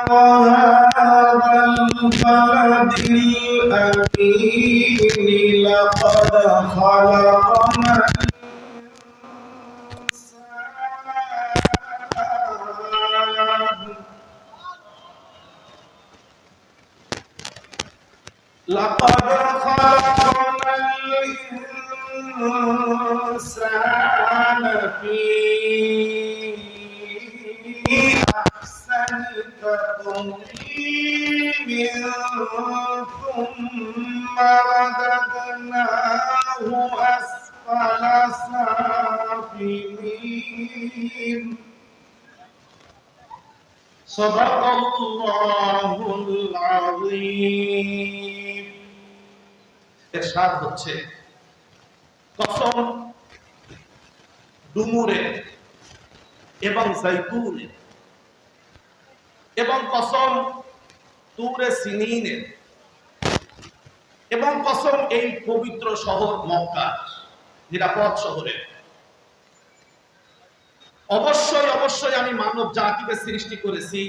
وهذا البلد الأمين لقد خلقنا الإنسان في أحسن تقويم ثم رددناه أسفل سافلين صدق الله العظيم এরশাদ হচ্ছে কসম ডুমুরের এবং জাইতুনের এবং কসম তুরে সিনিনের এবং কসম এই পবিত্র শহর মক্কা নিরাপদ শহরের অবশ্যই অবশ্যই আমি মানব জাতিকে সৃষ্টি করেছি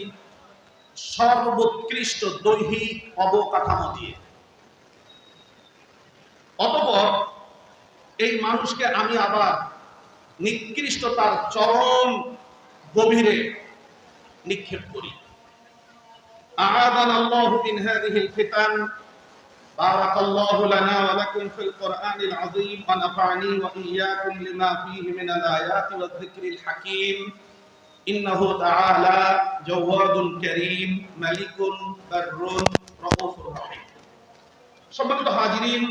সর্বোৎকৃষ্ট দৈহিক অবকাঠামো দিয়ে। অতঃপর এই মানুষকে আমি আবার নিকৃষ্টতার চরম গভীরে নিক্ষেপ করি। আ'আদানাল্লাহু মিন হাযিহিল ফিতান বারাকাল্লাহু লানা ওয়া লাকুম ফিল কুরআনিল আযীম ওয়া নাফা'নি ওয়া ইয়্যাকুম লিমা ফীহি মিনাল আয়াতি ওয়ায যিকরিল হাকীম ইন্নাহু তাআলা জাওয়াদুল কারীম মালিকুন বাররুন রাউফুর রহিম। সম্মানিত হাজিরিন,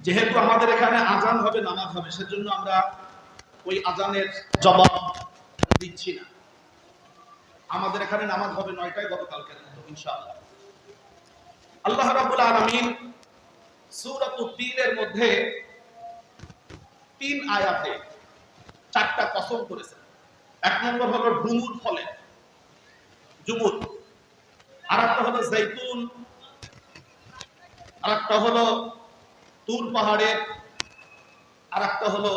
যেহেতু আমাদের এখানে আজান হবে, নামাজ হবে, সেজন্য আমরা ওই আজানের জবাব দিচ্ছি না। আমাদের এখানে নামাজ হবে 9টায় গতকালকে ইনশাআল্লাহ। আল্লাহ রাব্বুল আলামিন সূরাতুত তিনের মধ্যে 3 আয়াতে 4টা কসম করেছেন। এক নম্বর হলো ডুমুর ফলে, জুমুর, আরেকটা হলো জাইতুন, আরেকটা হলো তুর পাহাড়ে, আর একটা হলো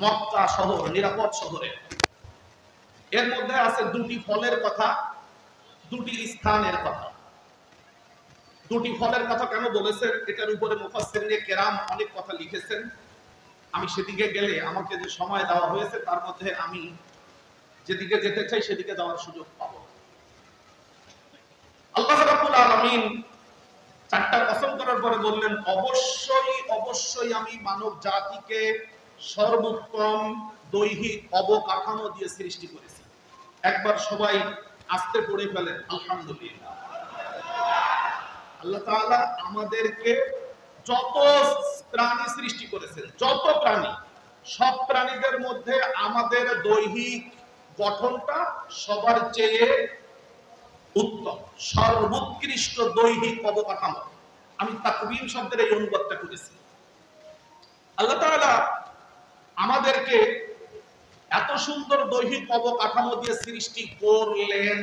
মক্কা শহর, নিরাপদ শহরে। এর মধ্যে আছে 2টি ফলের কথা, 2টি স্থানের কথা। 2টি ফলের কথা কেন বলেছেন, এটার উপরে মুফাসসিরিনে কেরাম অনেক কথা লিখেছেন। আমি সেদিকে গেলে আমাকে যে সময় দেওয়া হয়েছে তার মধ্যে আমি যেদিকে যেতে চাই সেদিকে যাওয়ার সুযোগ পাবো। আল্লাহ রাব্বুল আলামিন 4টা কসম করার পরে বললেন, অবশ্যই অবশ্যই আমি মানব জাতিকে সর্বোত্তম দৈহিক অবকাঠামো দিয়ে সৃষ্টি করেছি। একবার সবাই আস্তে পড়ে ফেলেন আলহামদুলিল্লাহ। আল্লাহ তাআলা আমাদেরকে যত প্রাণী সৃষ্টি করেছেন, যত প্রাণী, সব প্রাণীদের মধ্যে আমাদের দৈহিক গঠনটা সবার চেয়ে উত্তম, সর্বোৎকৃষ্ট দৈহিক অবকাঠামো। আমি তাকবীর শব্দের এই অনুবাদটা করেছি। আল্লাহ তাআলা আমাদেরকে এত সুন্দর দৈহিক অবকাঠামো দিয়ে সৃষ্টি করলেন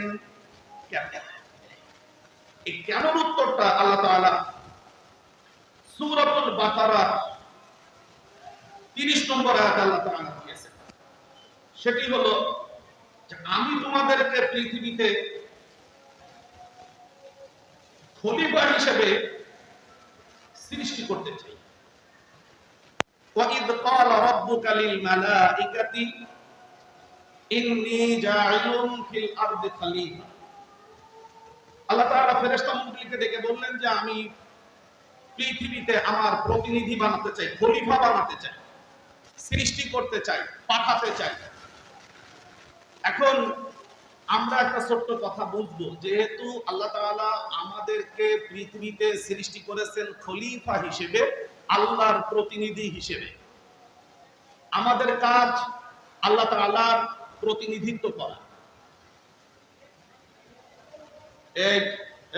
কেন? এই কেনর উত্তরটা আল্লাহ তাআলা সূরাতুল বাকারা 30 নম্বর আয়াতে আল্লাহ তাআলা দিয়েছেন। সেটি হলো যে আমি তোমাদেরকে পৃথিবীতে খলিফা হিসেবে সৃষ্টি করতে চাই। وَإِذْ قَالَ رَبُّكَ لِلْمَلَائِكَةِ إِنِّي جَاعِلٌ فِي الْأَرْضِ خَلِيفَةً। আল্লাহ তাআলা ফেরেশতা মণ্ডলীকে ডেকে বললেন যে আমি পৃথিবীতে আমার প্রতিনিধি বানাতে চাই, খলিফা বানাতে চাই, সৃষ্টি করতে চাই, পাঠাতে চাই। এখন আমরা একটা ছোট্ট কথা বুঝবো, যেহেতু আল্লাহ তাআলা আমাদেরকে পৃথিবীতে সৃষ্টি করেছেন খলিফা হিসেবে, আল্লাহর প্রতিনিধি হিসেবে, আমাদের কাজ আল্লাহ তাআলার প্রতিনিধিত্ব করা। এই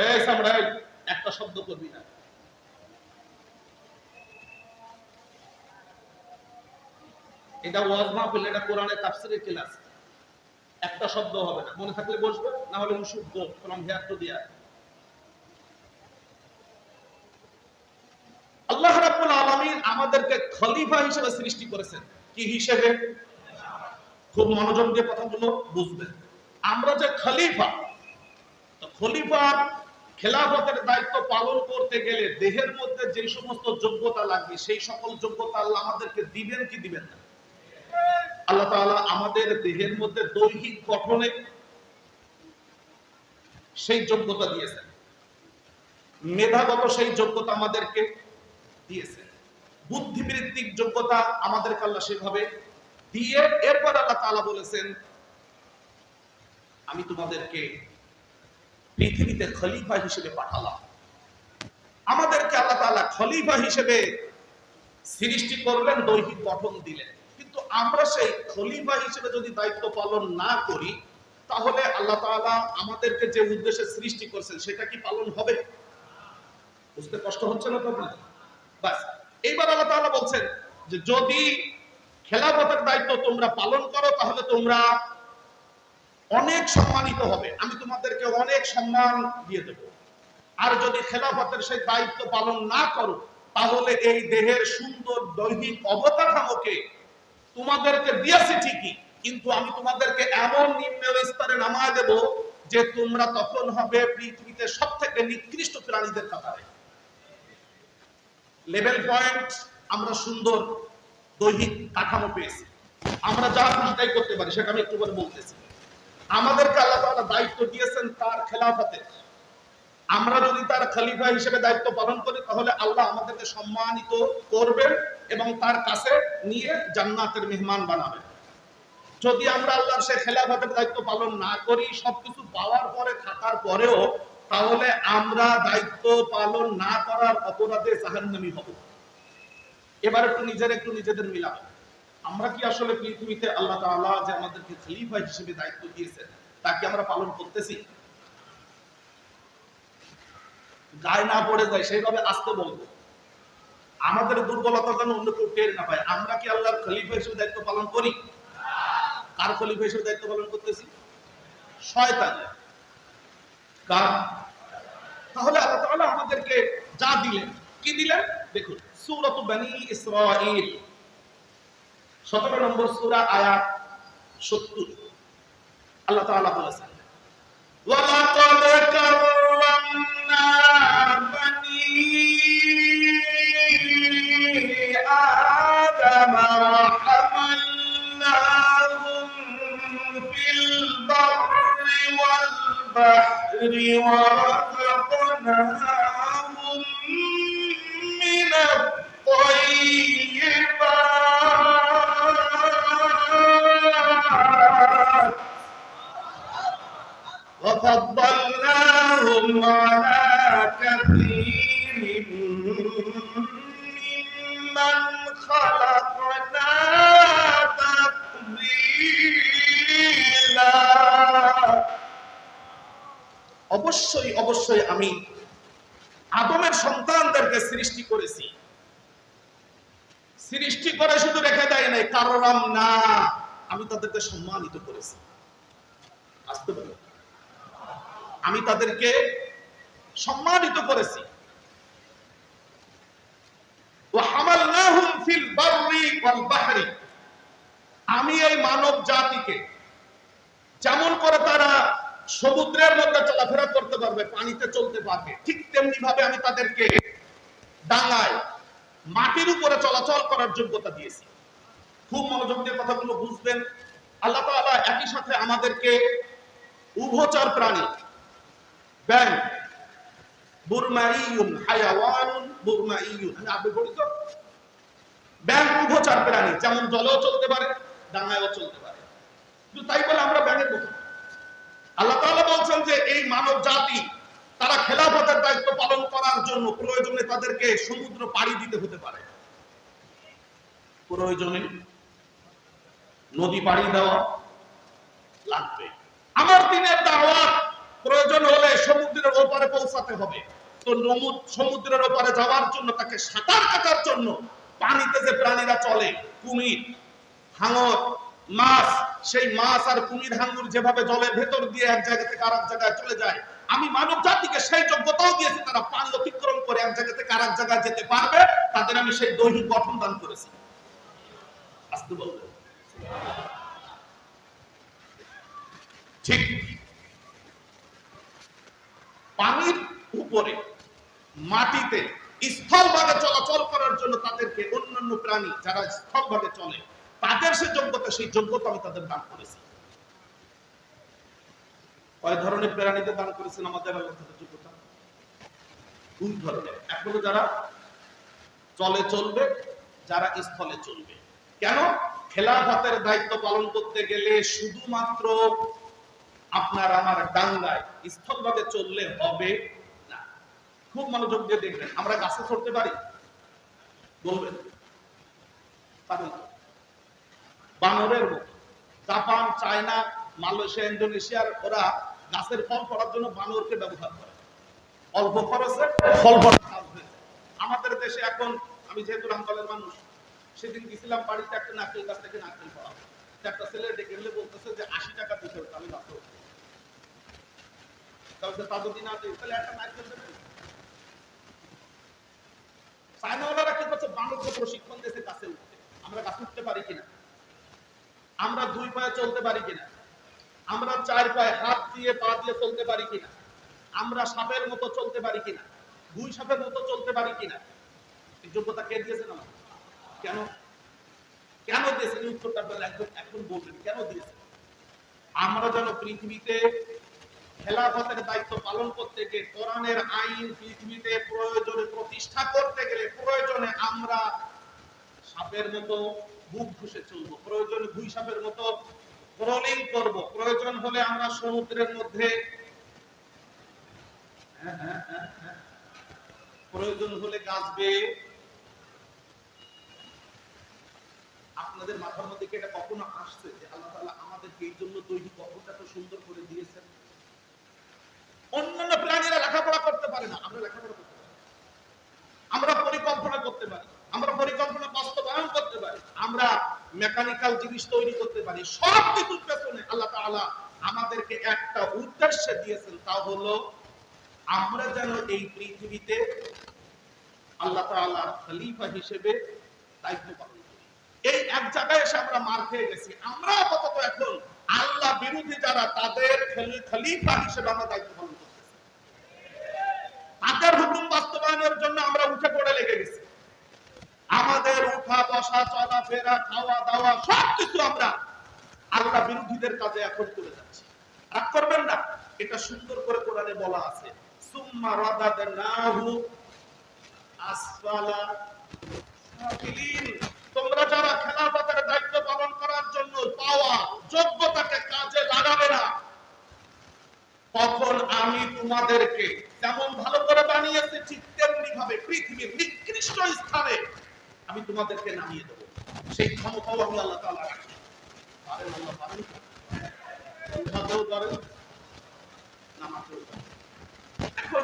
এই সামনে একটা শব্দ করবি না। এটা ওয়াজ মাহফিল, এটা কোরআনের তাফসীরের ক্লাস। একটা শব্দ হবে না, মনে থাকলে বসবে, না হলে মুশুদ্ধ ফ্রম হিয়ার টু দেয়ার। আল্লাহ রাব্বুল আলামিন আমাদেরকে খলিফা হিসেবে সৃষ্টি করেছেন। কি হিসেবে? খুব মনোযোগ দিয়ে কথাগুলো বুঝবেন। আমরা যে খলিফা, তো খলিফার খেলাফতের দায়িত্ব পালন করতে গেলে দেহের মধ্যে যে সমস্ত যোগ্যতা লাগবে সেই সকল যোগ্যতা আল্লাহ আমাদেরকে দিবেন কি দিবেন না? আল্লাহ তাআলা আমাদের দেহের মধ্যে দৈহিক গঠনে সেই যোগ্যতা দিয়েছেন, মেধাগত সেই যোগ্যতা আমাদেরকে দিয়েছেন, বুদ্ধিবৃত্তিক যোগ্যতা আমাদেরকে আল্লাহ সেভাবে দিয়ে এরপর আল্লাহ তাআলা বলেছেন আমি তোমাদেরকে পৃথিবীতে খলিফা হিসেবে পাঠালাম। আমাদেরকে আল্লাহ তাআলা খলিফা হিসেবে সৃষ্টি করলেন, দৈহিক গঠন দিলেন, কিন্তু আমরা সেই খলিফা হিসেবে যদি দায়িত্ব পালন না করি তাহলে আল্লাহ তাআলা আমাদেরকে যে উদ্দেশ্যে সৃষ্টি করছেন সেটা কি পালন হবে? বুঝতে কষ্ট হচ্ছে না তো আপনাদের? বাস, এইবার আল্লাহ তাআলা বলছেন যে যদি খেলাফতের দায়িত্ব তোমরা পালন করো তাহলে তোমরা অনেক সম্মানিত হবে, আমি তোমাদেরকে অনেক সম্মান দিয়ে দেব। আর যদি খেলাফতের সেই দায়িত্ব পালন না করো তাহলে এই দেহের সুন্দর দৈহিক অবকাঠামোকে তোমাদেরকে দিয়েছি ঠিকই, কিন্তু আমি তোমাদেরকে এমন নিম্ন স্তরে নামায় দেব যে তোমরা তখন হবে পৃথিবীতে সবথেকে নিকৃষ্ট প্রাণীদের কাতারে। লেভেল পয়েন্ট, আমরা সুন্দর দৈহিক কাঠামো পেয়েছি, আমরা যা খুশি তাই করতে পারি, সেটা আমি একটু পরে বলতেছি। আমাদেরকে আল্লাহ তাআলা দায়িত্ব দিয়েছেন তার খেলাফতের, আমরা যদি তার খলিফা হিসেবে দায়িত্ব পালন করি তাহলে আল্লাহ আমাদেরকে সম্মানিত করবেন এবং তার কাছে নিয়ে জান্নাতের মেহমান বানাবেন। যদি আমরা আল্লাহর সেই খেলাফতের দায়িত্ব পালন না করি, সবকিছু পাওয়ার পরে থাকার পরেও, তাহলে আমরা দায়িত্ব পালন না করার অপরাধে জাহান্নামী হব। এবার একটু নিজেদের মিলাবো, আমরা কি আসলে পৃথিবীতে আল্লাহ তাআলা যে আমাদেরকে খলিফা হিসেবে দায়িত্ব দিয়েছেন তা কি আমরা পালন করতেছি? গায়ে না পড়ে যায় সেইভাবে আসতে বলবো, আমাদের দুর্বলতা যেন অন্য কেউ টের না পায়। আমরা কি আল্লাহর খলিফা হিসেবে দায়িত্ব পালন করি? কার খলিফা হিসেবে দায়িত্ব পালন করতেছি? শয়তানের। কার? তাহলে আল্লাহ তাআলা আমাদেরকে যা দিলেন, কি দিলেন দেখুন, সূরাত বনী ইসরাঈল 17 নম্বর সূরা আয়াত 70, আল্লাহ তাআলা বলেছেন ওয়ালাকাদ কাররামনা বনী আদম ওয়া হামালনাহুম ফিল বাররি ওয়াল বাহরি ওয়া রাযাকনাহুম মিনাত তাইয়্যিবাত وفضلناهم على كثير ممن خلقنا تفضيلا। অবশ্যই আমি আদমের সন্তানদেরকে সৃষ্টি করেছি, সৃষ্টি করে শুধু রেখে দেয় নাই, কাররাম না, আমি তাদেরকে সম্মানিত করেছি। আসতে পারি, আমি তাদেরকে সম্মানিত করেছি। ওয়াহামালনাহুম ফিল বাররি ওয়াল বাহরি, আমি এই মানব জাতিকে যেমন করে তারা সমুদ্রের মধ্যে চলাফেরা করতে পারবে, পানিতে চলতে পারবে, ঠিক তেমনি ভাবে আমি তাদেরকে ডাঙায় মাটির উপরে চলাচল করার যোগ্যতা দিয়েছি। খুব মনোযোগ দিয়ে কথাগুলো বুঝবেন। আল্লাহ তাআলা একই সাথে আমাদেরকে উভচর প্রাণী, ব্যাং, বুরমাইয়ুন হায়াওয়ানুন বুরমাইয়ুন, আপনি পড়িত, ব্যাং উভচর প্রাণী, যেমন জলেও চলতে পারে ডাঙায়ও চলতে পারে, কিন্তু তাই বলে আমরা ব্যাঙের মতো। আল্লাহ তাআলা বলছেন যে এই মানব জাতি তারা খেলাফতের দায়িত্ব পালন করার জন্য প্রয়োজনে তাদেরকে সমুদ্র পাড়ি দিতে হতে পারে, প্রয়োজনে নদী পাড়ি দেওয়া লাগবে। আমার দিনের দাওয়াত প্রয়োজন হলে সমুদ্রের ওপারে পৌঁছাতে হবে, তো সমুদ্রের ওপারে যাওয়ার জন্য তাকে সাঁতার কাটার জন্য পানিতে যে প্রাণীরা চলে, কুমির, হাঙর, মাছ, সেই মাছ আর কুমির হাঙর যেভাবে জলের ভেতর দিয়ে এক জায়গা থেকে আরেক জায়গায় চলে যায়, আমি মানব জাতিকে সেই যোগ্যতাও দিয়েছি, তারা পানি অতিক্রম করে এক জায়গা থেকে আরেক জায়গায় যেতে পারবে, তাদের আমি সেই দৈহিক গঠন দান করেছি। আসতে বলবেন। ঠিক পানির উপরে মাটিতে স্থলভাগে চলাচল করার জন্য তাদেরকে অন্যান্য প্রাণী যারা স্থলভাগে চলে তাদের সে যোগ্যতা, সেই যোগ্যতা আমি তাদের দান করেছি। কয় ধরনের প্রাণীদের দান করেছেন আমাদের আল্লাহ তাআলা যোগ্যতা? দুই ধরনের। এক হলো যারা চলে চলবে, যারা স্থলে চলবে। কেন? খেলাফতের দায়িত্ব পালন করতে গেলে শুধুমাত্র আপনার আমার ডাঙ্গায় স্থলভাবে চললে হবে না। খুব মনোযোগ দিয়ে দেখবেন, আমরা গাছে চড়তে পারি? বলবেন পারি? বানরের মতো জাপান, চায়না, মালয়েশিয়া, ইন্দোনেশিয়ার ওরা গাছের ফল পড়ার জন্য বানরকে ব্যবহার করে। অল্প খরচে ফল পড়া কাজ হয়ে যায়। আমাদের দেশে এখন, আমি যেহেতু রামপালের মানুষ, সেদিন গেছিলাম বাড়িতে, একটা নারকেল গাছ থেকে নারকেল পড়া, একটা ছেলে ডেকে এলে বলতেছে যে 80 টাকা দিতে হবে। আমি মাত্র তা যদি না দিই তাহলে একটা নারকেল দেবে। চায়নাওয়ালারা কি করছে? বানরকে প্রশিক্ষণ দিয়েছে গাছে উঠতে। আমরা গাছে উঠতে পারি কিনা? আমরা দুই পায়ে চলতে পারি কিনা? আমরা চার পায়ে হাত দিয়ে পা দিয়ে চলতে পারি কিনা? আমরা সাপের মতো চলতে পারি কিনা? দুই সাপের মতো চলতে পারি কিনা? এই যোগ্যতা কে দিয়েছেন আমাদের? কেন কেন দিয়েছেন? উত্তরটা এখন বলবেন কেন দিয়েছেন। আমরা যেন পৃথিবীতে খেলাফতের দায়িত্ব পালন করতে গিয়ে কোরআনের আইন পৃথিবীতে প্রয়োজনে প্রতিষ্ঠা করতে গেলে প্রয়োজনে আমরা সাপের মতো বুক ঘুষে চলবো, প্রয়োজনে দুই সাপের মতো ক্রলিং করব, প্রয়োজন হলে আমরা সমুদ্রের মধ্যে প্রয়োজন হলে গাছ বেয়ে। আপনাদের মাথার মধ্যে কি এটা কখনো আসছে যে আল্লাহ তাআলা আমাদেরকে এই জন্য তৈরি কখনটা তো সুন্দর করে দিয়েছেন? অন্যান্য প্রাণীরা লেখাপড়া করতে পারে না, আমরা লেখাপড়া করতে পারি। আমরা পরিকল্পনা করতে পারি, আমরা পরিকল্পনা বাস্তবায়ন করতে পারি, আমরা মেকানিক্যাল জিনিস তৈরি করতে পারি। সব কিছুর পেছনে আল্লাহ তাআলা আমাদেরকে একটা উদ্দেশ্য দিয়েছেন, তা হলো আমরা যেন এই পৃথিবীতে আল্লাহ তাআলার খলিফা হিসেবে দায়িত্ব পালন করি। এই এক জায়গায় এসে আমরা মার খেয়ে গেছি। আমরা আপাতত এখন আল্লাহ বিরোধী যারা, তাদের খলিফা হিসেবে আমরা দায়িত্ব পালন করতেছি। তাদের হুকুম বাস্তবায়নের জন্য আমরা উঠে পড়ে লেগে গেছি। আমাদের উঠা বসা, চলাফেরা, খাওয়া দাওয়া সবকিছু আমরা আল্লাহ বিরোধীদের কাজে এখন করে যাচ্ছি। রাগ করবেন না, এটা সুন্দর করে কোরআনে বলা আছে, সুম্মা রাদাদনাহু আসফালা সাফিলিন। তোমরা যারা খেলাফতের দায়িত্ব পালন করার জন্য পাওয়া যোগ্যতাকে কাজে লাগাবে না, তখন আমি তোমাদেরকে যেমন ভালো করে বানিয়েছি ঠিক তেমনি ভাবে পৃথিবীর নিকৃষ্ট স্থানে আমি তোমাদেরকে নামিয়ে দেব। সেই ক্ষমতাও আমি আল্লাহ তাআলা রাখি। পারেন আল্লাহ, পারেন উঠাতেও পারেন, নামাতেও পারেন। এখন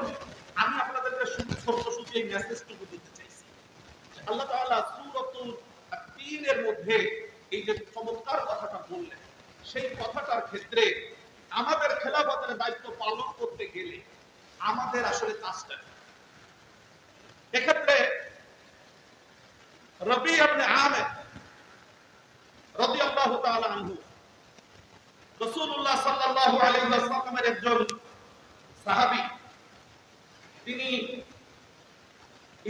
আমি আপনাদেরকে ছোট্ট শুধু এই মেসেজটুকু দিতে চাইছি। আল্লাহ তাআলা সূরাতুল তিনের মধ্যে এই যে চমৎকার কথাটা বললেন, সেই কথাটার ক্ষেত্রে আমাদের খেলাফতের দায়িত্ব পালন করতে গেলে আমাদের আসলে কাজটা, এক্ষেত্রে রবি ইবনে আমির রাদিয়াল্লাহু তাআলা আনহু রাসূলুল্লাহ সাল্লাল্লাহু আলাইহি ওয়াসাল্লামের একজন সাহাবী, তিনি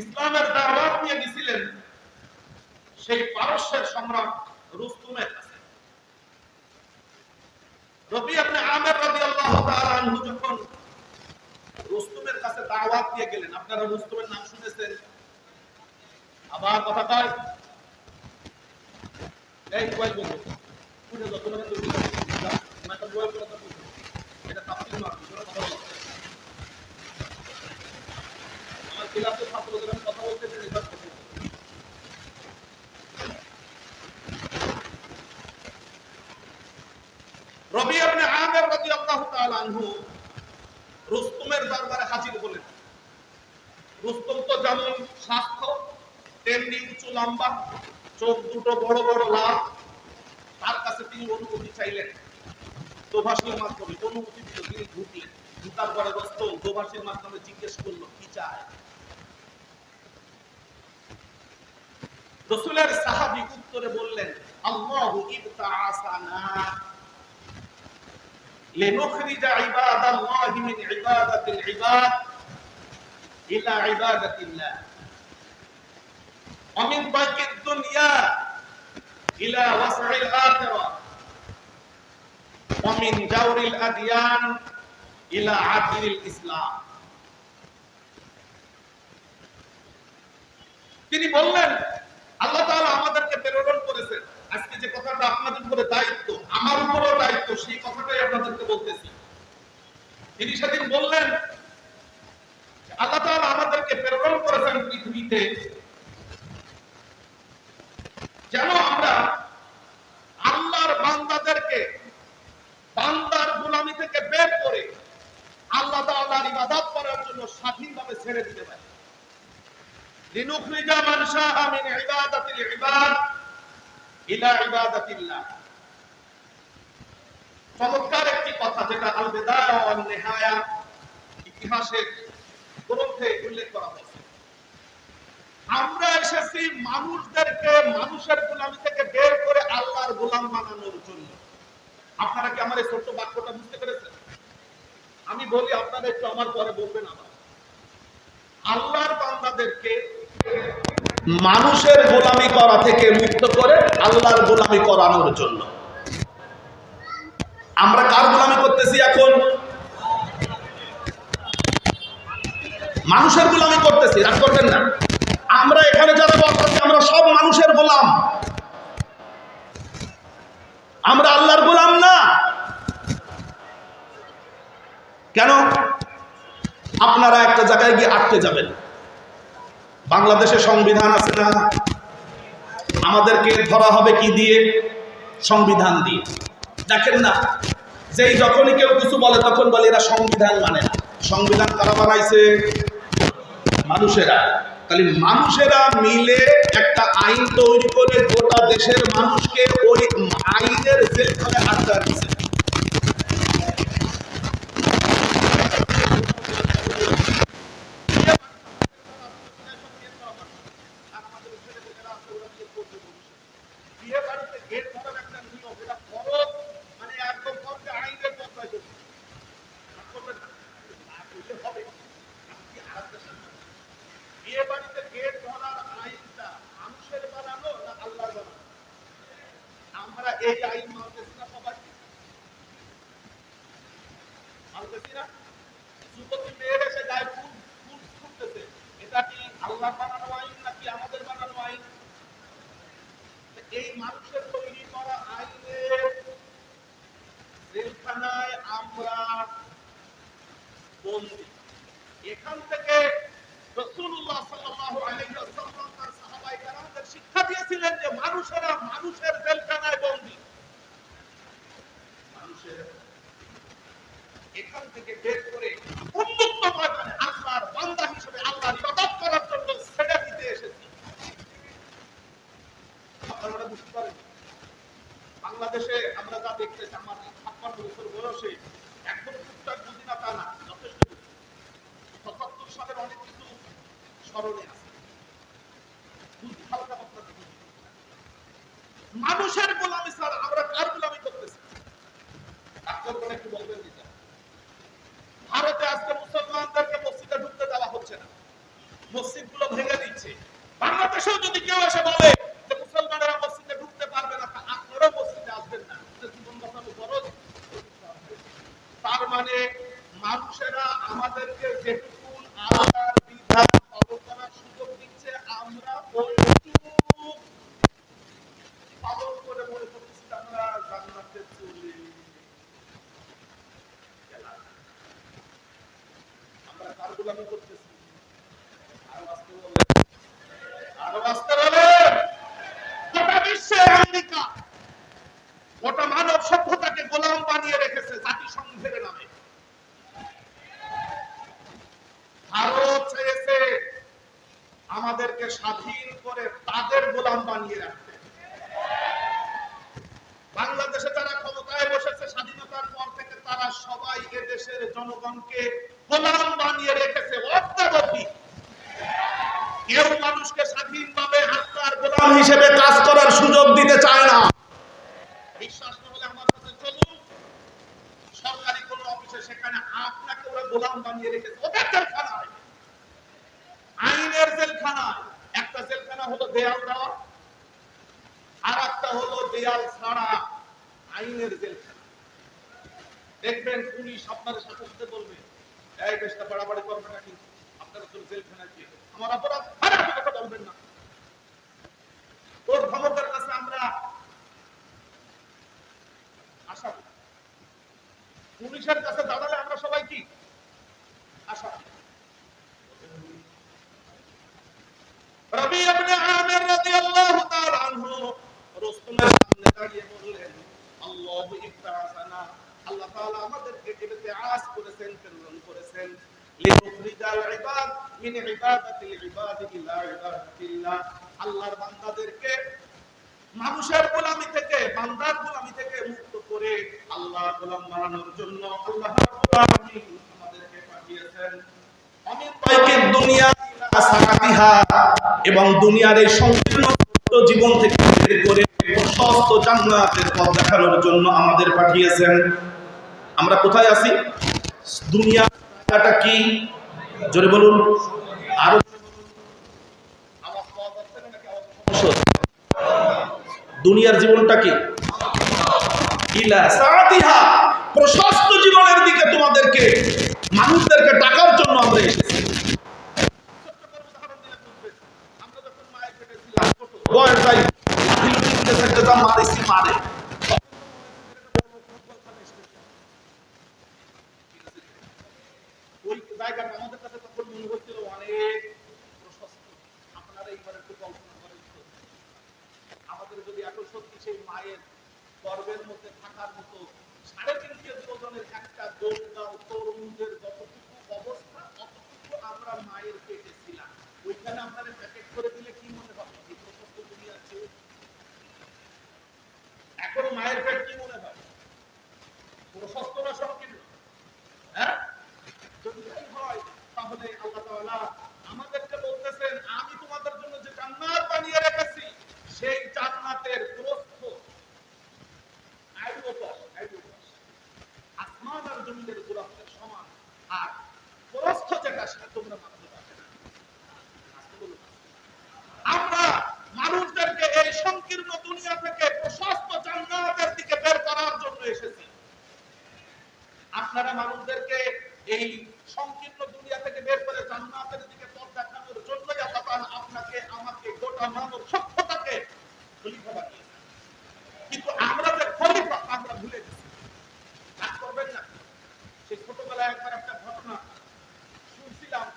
ইসলামের দাওয়াত নিয়ে গিয়েছিলেন সেই পারস্যের সম্রাট রুস্তুমের কাছে। রবি ইবনে আমির রাদিয়াল্লাহু তাআলা আনহু যখন রুস্তুমের কাছে দাওয়াত দিয়ে গেলেন, আপনারা রুস্তুমের নাম শুনেছেন? আবার কথা কয় এই কয় বলবো পুরো যতক্ষণ তৈরি মাথা বয় করে তো এটা তাফসীর না, পুরো কথা বলো। আমার ক্লাসে ছাত্রদের কথা বলতে নির্ভর করতে রবি ইবনে আমির রাদিয়াল্লাহু তাআলা আনহু রুস্তুমের দরবারে হাজির হলেন। রুস্তম তো যেমন স্বাস্থ্য তেমনি উঁচু লম্বা, চোখ দুটো বড় বড় লাল। তার কাছে তিনি অনুমতি চাইলেন, দোভাষীর মাধ্যমে অনুমতি দিল। তিনি ঢুকলেন, ঢুকার পরে রুস্তম দোভাষীর মাধ্যমে জিজ্ঞেস করলো কি চায়। রাসূলের সাহাবী উত্তরে বললেন, আল্লাহু ইবতাআসানা, লিনুখরিজা ইবাদাল্লাহি মিন ইবাদাতিল ইবাদ ইলা ইবাদাতিল্লাহ ওয়া মিন বাকিদ দুনিয়া ইলা ওয়াস'িল আখিরাহ ওয়া মিন জাওরিল আদিয়ান ইলা আদলিল ইসলাম। তিনি বললেন আল্লাহ তাআলা আমাদেরকে প্রেরণ করেছেন। আজকে যে কথাটা আপনাদের উপরে দায়িত্ব, আমার উপরেও দায়িত্ব, সেই কথাটাই আপনাদেরকে বলতেছি। তিনি সেদিন বললেন আল্লাহ তাআলা আমাদেরকে প্রেরণ করেছেন পৃথিবীতে যেন আমরা আল্লাহর বান্দাদেরকে বান্দার গোলামি থেকে বের করে আল্লাহ তাআলার ইবাদত করার জন্য স্বাধীনভাবে ছেড়ে দিতে পারি। লিনুখরিজা মান শাআ মিন ইবাদাতিল ইবাদ ইলা ইবাদাতিল্লাহ। চমৎকার একটি কথা যেটা আল বিদায়া ওয়ান নিহায়া ইতিহাসের গ্রন্থে উল্লেখ করা হয়েছে। আমরা এসেছি মানুষদেরকে মানুষের গোলামি থেকে বের করে আল্লাহর গোলাম বানানোর জন্য। আপনারা কি আমার এই ছোট্ট বাক্যটা বুঝতে পেরেছেন? আমি বলি, আপনারা একটু আমার পরে বলবেন। আবার আল্লাহর বান্দাদেরকে মানুষের গোলামি করা থেকে মুক্ত করে আল্লাহর গোলামি করানোর জন্য। আমরা কার গোলামি করতেছি এখন? মানুষের গোলামি করতেছি। রাগ করবেন না। আমরা এখানে যারা বসে আমরা সব মানুষের গোলাম, আমরা আল্লাহর গোলাম না। কেন? আপনারা একটা জায়গায় গিয়ে আটকে যাবেন। বাংলাদেশে সংবিধান আছে না? আমাদেরকে ধরা হবে কি দিয়ে? সংবিধান দিয়ে। দেখেন না, যেই যখনই কেউ কিছু বলে তখন বলে এরা সংবিধান মানে না। সংবিধান কারা বানাইছে? মানুষেরা। তাহলে মানুষেরা মিলে একটা আইন তৈরি করে গোটা দেশের মানুষকে ওই আইনের জেলখানে আটকে দিচ্ছে। এই আইন মানতেছি না, সবাই মানতেছি না। যুবতী মেয়ের এসে গায়ে ফুল ফুটতেছে, এটা কি আল্লাহ বানানো আইন নাকি আমাদের বানানো আইন? এই মানুষের তৈরি করা আইনে জেলখানায় আমরা বন্দী। এখান থেকে রাসূলুল্লাহ সাল্লাল্লাহু আলাইহি ওয়াসাল্লাম তার সাহাবায়ে কেরামদের শিক্ষা দিয়েছিলেন যে মানুষেরা মানুষের জেলখানায় বন্দী। মানুষের এখান থেকে বের করে উন্মুক্ত ময়দানে আল্লাহর বান্দা হিসেবে আল্লাহর ইবাদত করার জন্য ছেড়ে দিতে এসেছি। আপনারা বুঝতে পারেন, বাংলাদেশে আমরা যা দেখতেছি, আমার 56 বছর বয়সে একদম টুকটাক বুঝি না তা না, যথেষ্ট 77 সালের অনেক কিছু স্মরণে আছে। হালকা পাতলা বুঝি। মানুষের গোলামি ছাড়া আমরা কার গোলামি করতেছি? ডাক্তার একটু বলবেন দিতে। ভারতে আজকে মুসলমানদেরকে মসজিদে ঢুকতে দেওয়া হচ্ছে না, মসজিদগুলো ভেঙে দিচ্ছে। বাংলাদেশেও যদি কেউ এসে বলে যে মুসলমানেরা মসজিদে ঢুকতে পারবে না, আপনারাও মসজিদে আসবেন না, জীবন বাঁচানো খরচ। তার মানে মানুষেরা আমাদেরকে যেটুকু আল্লাহর বিধান পালন করার সুযোগ দিচ্ছে, আমরা ওইটুকু পালন করে মনে করতেছি আমরা জান্নাতে চলে গেলাম। আমরা কার গোলামি করতেছি? আরো আসতে বলে, আরো আসতে বলে। গোটা বিশ্বে আমেরিকা গোটা মানব সভ্যতাকে গোলাম বানিয়ে রেখেছে জাতিসংঘের নামে। ভারত চেয়েছে আমাদেরকে স্বাধীন করে তাদের গোলাম বানিয়ে রাখতে। বাংলাদেশে যারা ক্ষমতায় বসেছে স্বাধীনতার পর থেকে, তারা সবাই এদেশের জনগণকে গোলাম বানিয়ে রেখেছে অদ্যাবধি। কেউ মানুষকে স্বাধীনভাবে আল্লাহর গোলাম হিসেবে কাজ করার সুযোগ দিতে চায় না। বিশ্বাস না হলে আমার সাথে চলুন, সরকার বানিয়ে রেখেছে ওদের জেলখানায়, আইনের জেলখানায়। একটা জেলখানা হলো দেয়াল দেওয়া, আর একটা হলো দেয়াল ছাড়া আইনের জেলখানা। দেখবেন পুলিশ আপনার সাথে বলবে, এই দেশটা বাড়াবাড়ি করবে না, কিন্তু আপনারা তো জেলখানায় কি আমার অপরাধ, আর আপনি কথা বলবেন না। ওর ক্ষমতার কাছে আমরা আশা, পুলিশের কাছে দাঁড়ালে আমরা সবাই কি আশা। রবি ইবনে আমির রাদিয়াল্লাহু তাআলা আনহু রাসূলের সামনে দাঁড়িয়ে বললেন, আল্লাহু ইবতাসানা, আল্লাহ তাআলা আমাদেরকে ইবতিআস করেছেন, প্রেরণ করেছেন, লিনুখরিজাল ইবাদ মিন ইবাদাতিল ইবাদ ইলা ইবাদাতিল্লাহ, আল্লাহর বান্দাদেরকে মানুষের গোলামি থেকে, বান্দার গোলামি থেকে মুক্ত করে আল্লাহর গোলাম বানানোর জন্য আল্লাহ রাব্বুল আলামিন আমাদেরকে পাঠিয়েছেন। অমিন তাইকিদ দুনিয়া ইলা সাকাতিহা, এবং দুনিয়ার এই সংকীর্ণ জীবন থেকে বের করে প্রশস্ত জান্নাতের পথ দেখানোর জন্য আমাদের পাঠিয়েছেন। আমরা কোথায় আছি? দুনিয়াটা কি জোরে বলুন, আরো আওয়াজ পাওয়া যাচ্ছে না নাকি? আওয়াজ দুনিয়ার জীবনটা কি? ইলা সাআতিহা, প্রশস্ত জীবনের দিকে তোমাদেরকে, মানুষদেরকে ডাকার জন্য আমরা এসেছি। আমরা যখন মায়ের পেটে ছিলাম, বয়স যাই মারে, ওই জায়গাটা আমাদের কাছে তখন মনে হচ্ছিল অনেক প্রশস্ত। আপনারা এইবার একটু কল্পনা করেন, আমাদের যদি এখন সত্যি সেই মায়ের গর্ভের মধ্যে থাকার মতো 3.5 কেজি ওজনের একটা দৌড়াও তরুণদের যতটুকু অবস্থা, ততটুকু আমরা মায়ের পেটে ছিলাম, ওইখানে আপনারা প্যাকেট করে দিলে কি মনে হবে? এই প্রশস্ত দুনিয়া আছে, এখন মায়ের পেট কি মনে হয়? প্রশস্ত না সংকীর্ণ? হ্যাঁ, যদি তাই হয় তাহলে আল্লাহ তাআলা আমাদেরকে বলতেছেন, আমি তোমাদের জন্য যে জান্নাত বানিয়ে রেখেছি, সেই জান্নাতের প্রস্থ আসমান আর জমিনের দূরত্বের সমান, আর প্রস্থ যেটা সেটা তোমরা মানতে পারবে না। আমরা মানুষদেরকে এই সংকীর্ণ দুনিয়া থেকে প্রশস্ত জান্নাতের দিকে বের করার জন্য এসেছি। আপনারা মানুষদেরকে এই সংকীর্ণ দুনিয়া থেকে বের করে জান্নাতের দিকে পথ দেখানোর জন্যই আল্লাহ তাআলা আপনাকে, আমাকে, গোটা মানব সভ্যতাকে খলিফা বানিয়েছেন। কিন্তু আমরা যে খলিফা আমরা ভুলে গেছি। রাগ করবেন না, সেই ছোটবেলায় একবার একটা ঘটনা শুনছিলাম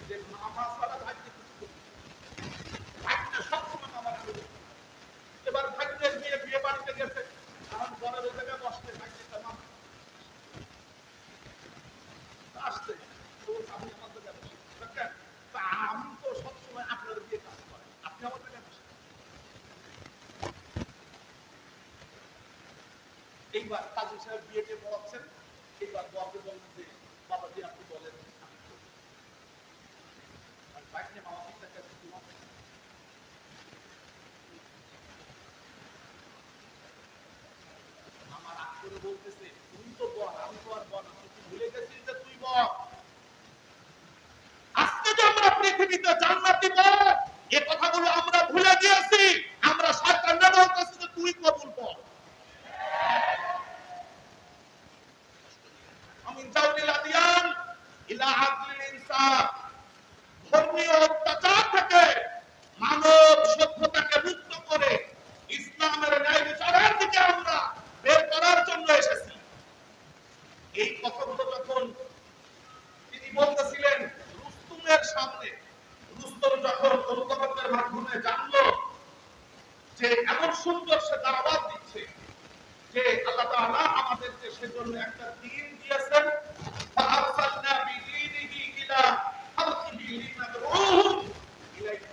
যে মামা ছাড়া ভাগ্যে কিছু, ভাগ্যে সবসময় মামার আগে। এবার ভাগ্যের বিয়ে বাড়িতে গেছে, এখন বড় জায়গায় বসতে ভাগ্যে মামা আসতে, আমি আমাদের আমি তো সবসময় আপনার বিয়ে কাজ করেন, আপনি আমার জায়গায় বসেন। এইবার কাজী সাহেব বিয়েতে পড়াচ্ছেন, এইবার বলতে বললেন যে বাবাজি আপনি বলেন, আমার আগ করে বলতেছে তুই তো বল, আমি তো আর বল, তুই ভুলে গেছিস যে তুই বল। আজকে যে আমরা পৃথিবীতে জান্নাতি বল, এই কথাগুলো আমরা ভুলে গিয়েছি। আমরা শয়তানকে বলতেছি যে তুই কবুল কর। আমিন জাউলিল আদিয়ান ইলা আদলিল ইনসাফ, ধর্মীয় অত্যাচার থেকে মানব সভ্যতাকে মুক্ত করে ইসলামের ন্যায় বিচারের দিকে আমরা বের করার জন্য এসেছি। এই কথাগুলো যখন তিনি বলতেছিলেন রুস্তুমের সামনে, রুস্তম যখন অনুগমনের মাধ্যমে জানলো যে এমন সুন্দর সে দাওয়াত দিচ্ছে, যে আল্লাহ তাআলা আমাদেরকে সেজন্য একটা দ্বীন দিয়েছেন, ফাআরসালনা বিদীনিহি ইলা খালকিহি লিনাদরুহুম ইলাইহি